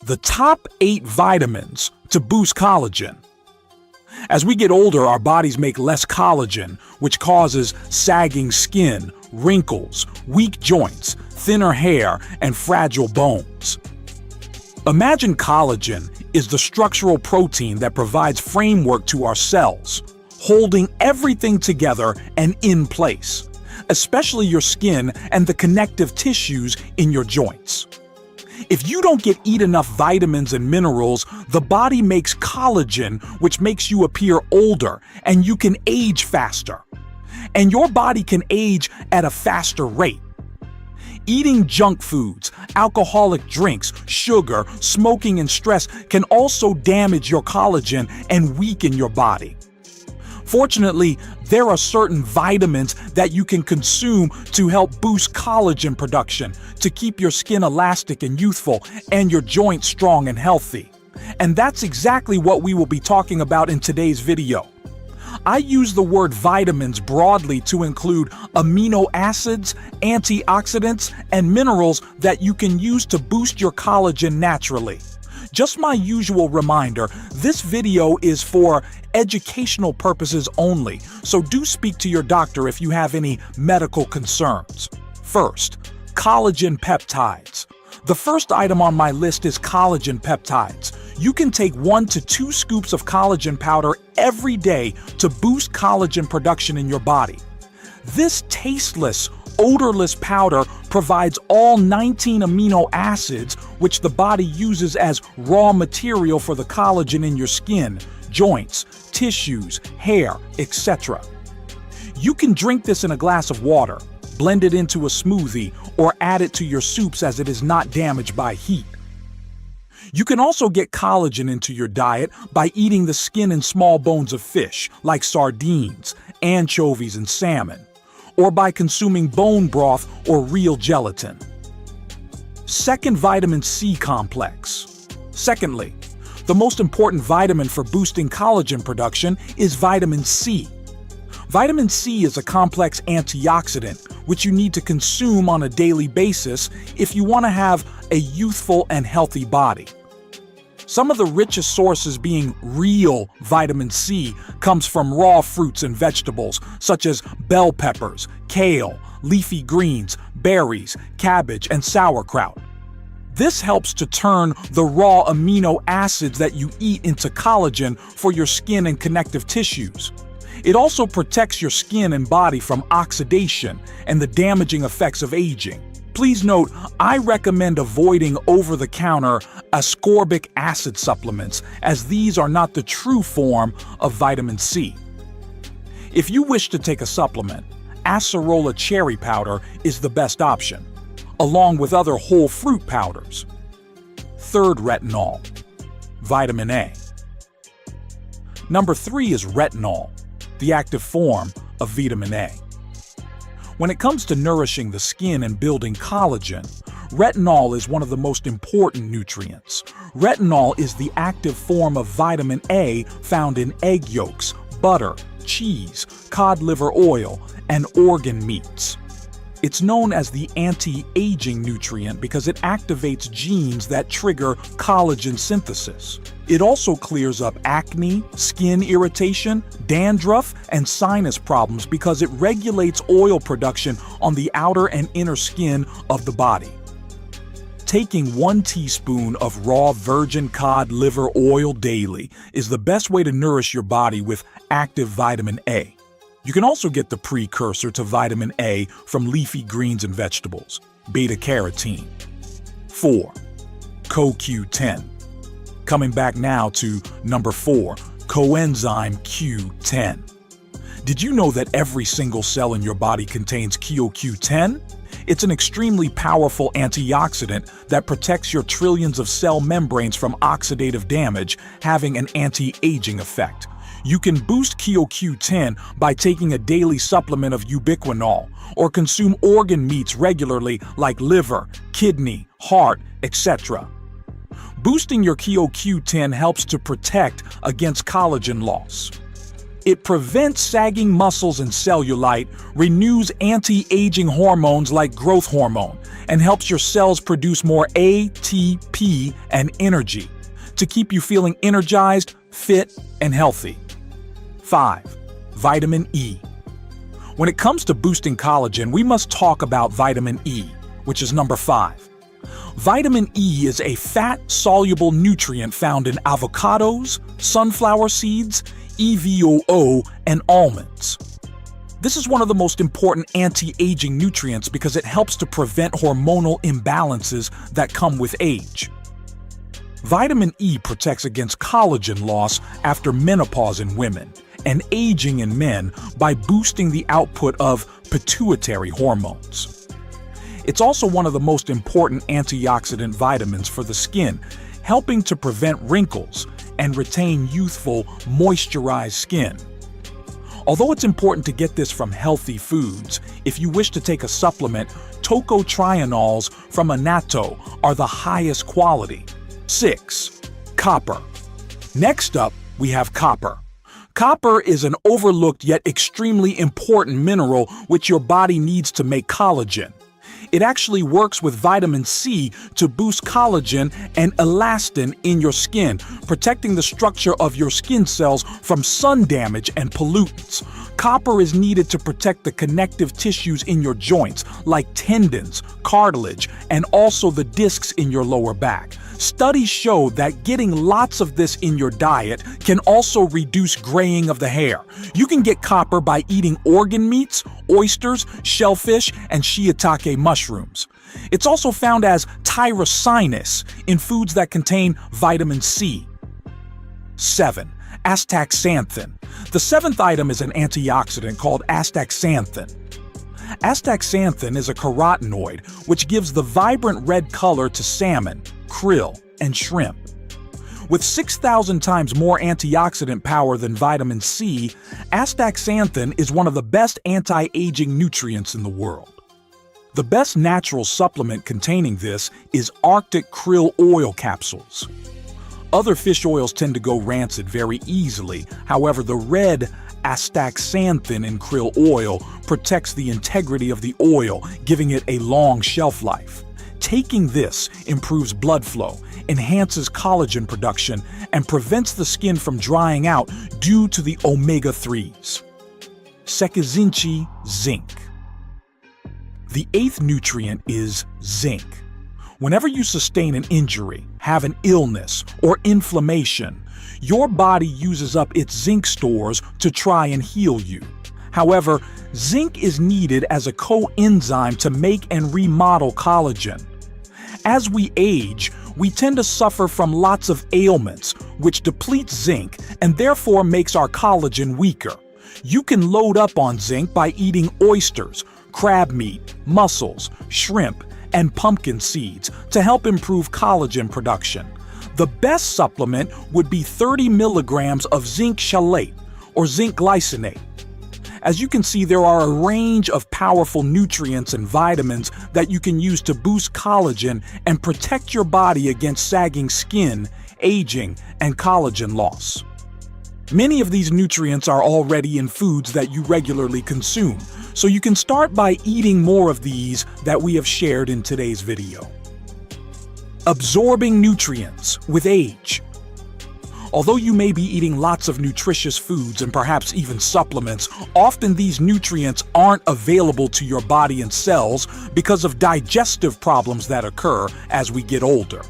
the top 8 vitamins to boost collagen. As we get older, our bodies make less collagen, which causes sagging skin, wrinkles, weak joints, thinner hair, and fragile bones. Imagine collagen is the structural protein that provides framework to our cells, holding everything together and in place, especially your skin and the connective tissues in your joints. If you don't eat enough vitamins and minerals, the body makes collagen, which makes you appear older, and you can age faster. And your body can age at a faster rate. Eating junk foods, alcoholic drinks, sugar, smoking, and stress can also damage your collagen and weaken your body. Fortunately, there are certain vitamins that you can consume to help boost collagen production, to keep your skin elastic and youthful, and your joints strong and healthy. And that's exactly what we will be talking about in today's video. I use the word vitamins broadly to include amino acids, antioxidants, and minerals that you can use to boost your collagen naturally. Just my usual reminder, this video is for educational purposes only, so do speak to your doctor if you have any medical concerns. First, collagen peptides. The first item on my list is collagen peptides. You can take 1 to 2 scoops of collagen powder every day to boost collagen production in your body. This tasteless, odorless powder provides all 19 amino acids, which the body uses as raw material for the collagen in your skin, joints, tissues, hair, etc. You can drink this in a glass of water, blend it into a smoothie, or add it to your soups as it is not damaged by heat. You can also get collagen into your diet by eating the skin and small bones of fish, like sardines, anchovies, and salmon, or by consuming bone broth or real gelatin. Second, vitamin C complex. Secondly, the most important vitamin for boosting collagen production is vitamin C. Vitamin C is a complex antioxidant which you need to consume on a daily basis if you want to have a youthful and healthy body. Some of the richest sources being real vitamin C comes from raw fruits and vegetables such as bell peppers, kale, leafy greens, berries, cabbage, and sauerkraut. This helps to turn the raw amino acids that you eat into collagen for your skin and connective tissues. It also protects your skin and body from oxidation and the damaging effects of aging. Please note, I recommend avoiding over-the-counter ascorbic acid supplements, as these are not the true form of vitamin C. If you wish to take a supplement, acerola cherry powder is the best option, along with other whole fruit powders. Third, retinol, vitamin A. Number 3 is retinol, the active form of vitamin A. When it comes to nourishing the skin and building collagen, retinol is one of the most important nutrients. Retinol is the active form of vitamin A found in egg yolks, butter, cheese, cod liver oil, and organ meats. It's known as the anti-aging nutrient because it activates genes that trigger collagen synthesis. It also clears up acne, skin irritation, dandruff, and sinus problems because it regulates oil production on the outer and inner skin of the body. Taking 1 teaspoon of raw virgin cod liver oil daily is the best way to nourish your body with active vitamin A. You can also get the precursor to vitamin A from leafy greens and vegetables, beta-carotene. 4. CoQ10. Coming back now to number 4, coenzyme Q10. Did you know that every single cell in your body contains CoQ10? It's an extremely powerful antioxidant that protects your trillions of cell membranes from oxidative damage, having an anti-aging effect. You can boost CoQ10 by taking a daily supplement of ubiquinol or consume organ meats regularly like liver, kidney, heart, etc. Boosting your CoQ10 helps to protect against collagen loss. It prevents sagging muscles and cellulite, renews anti-aging hormones like growth hormone, and helps your cells produce more ATP and energy to keep you feeling energized, fit, and healthy. 5. Vitamin E. When it comes to boosting collagen, we must talk about vitamin E, which is number 5. Vitamin E is a fat-soluble nutrient found in avocados, sunflower seeds, EVOO, and almonds. This is one of the most important anti-aging nutrients because it helps to prevent hormonal imbalances that come with age. Vitamin E protects against collagen loss after menopause in women and aging in men by boosting the output of pituitary hormones. It's also one of the most important antioxidant vitamins for the skin, helping to prevent wrinkles and retain youthful, moisturized skin. Although it's important to get this from healthy foods, if you wish to take a supplement, tocotrienols from annatto are the highest quality. 6. Copper. Next up, we have copper. Copper is an overlooked yet extremely important mineral which your body needs to make collagen. It actually works with vitamin C to boost collagen and elastin in your skin, protecting the structure of your skin cells from sun damage and pollutants. Copper is needed to protect the connective tissues in your joints, like tendons, cartilage, and also the discs in your lower back. Studies show that getting lots of this in your diet can also reduce graying of the hair. You can get copper by eating organ meats, oysters, shellfish, and shiitake mushrooms. It's also found as tyrosinase in foods that contain vitamin C. 7. Astaxanthin. The 7th item is an antioxidant called astaxanthin. Astaxanthin is a carotenoid which gives the vibrant red color to salmon, krill, and shrimp. With 6,000 times more antioxidant power than vitamin C, astaxanthin is one of the best anti-aging nutrients in the world. The best natural supplement containing this is Arctic krill oil capsules. Other fish oils tend to go rancid very easily. However, the red astaxanthin in krill oil protects the integrity of the oil, giving it a long shelf life. Taking this improves blood flow, enhances collagen production, and prevents the skin from drying out due to the omega-3s. Sekizinchi zinc. The 8th nutrient is zinc. Whenever you sustain an injury, have an illness, or inflammation, your body uses up its zinc stores to try and heal you. However, zinc is needed as a coenzyme to make and remodel collagen. As we age, we tend to suffer from lots of ailments, which depletes zinc and therefore makes our collagen weaker. You can load up on zinc by eating oysters, crab meat, mussels, shrimp, and pumpkin seeds to help improve collagen production. The best supplement would be 30 milligrams of zinc chelate or zinc glycinate. As you can see, there are a range of powerful nutrients and vitamins that you can use to boost collagen and protect your body against sagging skin, aging, and collagen loss. Many of these nutrients are already in foods that you regularly consume, so you can start by eating more of these that we have shared in today's video. Absorbing nutrients with age. Although you may be eating lots of nutritious foods and perhaps even supplements, often these nutrients aren't available to your body and cells because of digestive problems that occur as we get older.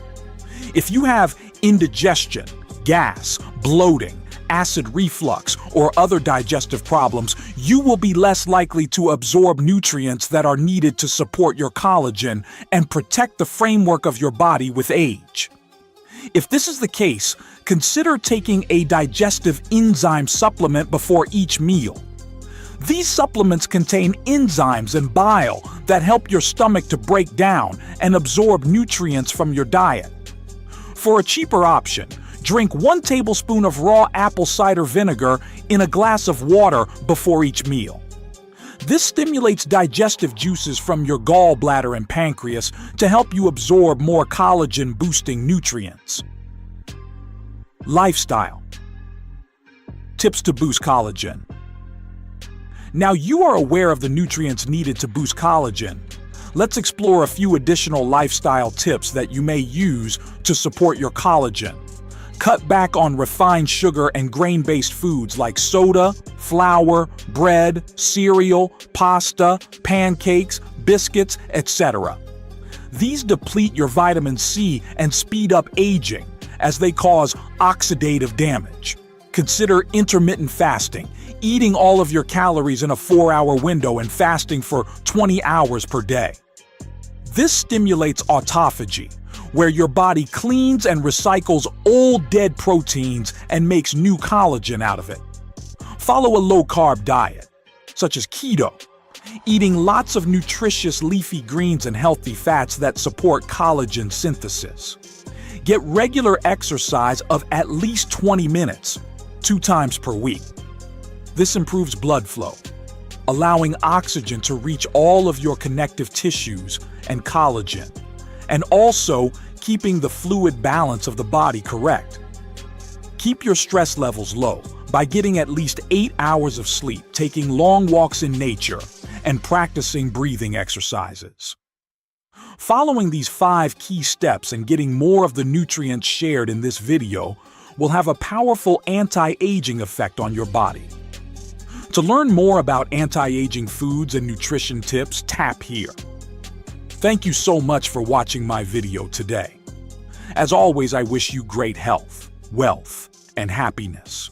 If you have indigestion, gas, bloating, acid reflux, or other digestive problems, you will be less likely to absorb nutrients that are needed to support your collagen and protect the framework of your body with age. If this is the case, consider taking a digestive enzyme supplement before each meal. These supplements contain enzymes and bile that help your stomach to break down and absorb nutrients from your diet. For a cheaper option, drink 1 tablespoon of raw apple cider vinegar in a glass of water before each meal. This stimulates digestive juices from your gallbladder and pancreas to help you absorb more collagen-boosting nutrients. Lifestyle. Tips to boost collagen. Now you are aware of the nutrients needed to boost collagen. Let's explore a few additional lifestyle tips that you may use to support your collagen. Cut back on refined sugar and grain-based foods like soda, flour, bread, cereal, pasta, pancakes, biscuits, etc. These deplete your vitamin C and speed up aging, as they cause oxidative damage. Consider intermittent fasting, eating all of your calories in a 4-hour window and fasting for 20 hours per day. This stimulates autophagy, where your body cleans and recycles old dead proteins and makes new collagen out of it. Follow a low-carb diet, such as keto, eating lots of nutritious leafy greens and healthy fats that support collagen synthesis. Get regular exercise of at least 20 minutes, 2 times per week. This improves blood flow, allowing oxygen to reach all of your connective tissues and collagen, and also keeping the fluid balance of the body correct. Keep your stress levels low by getting at least 8 hours of sleep, taking long walks in nature, and practicing breathing exercises. Following these 5 key steps and getting more of the nutrients shared in this video will have a powerful anti-aging effect on your body. To learn more about anti-aging foods and nutrition tips, tap here. Thank you so much for watching my video today. As always, I wish you great health, wealth, and happiness.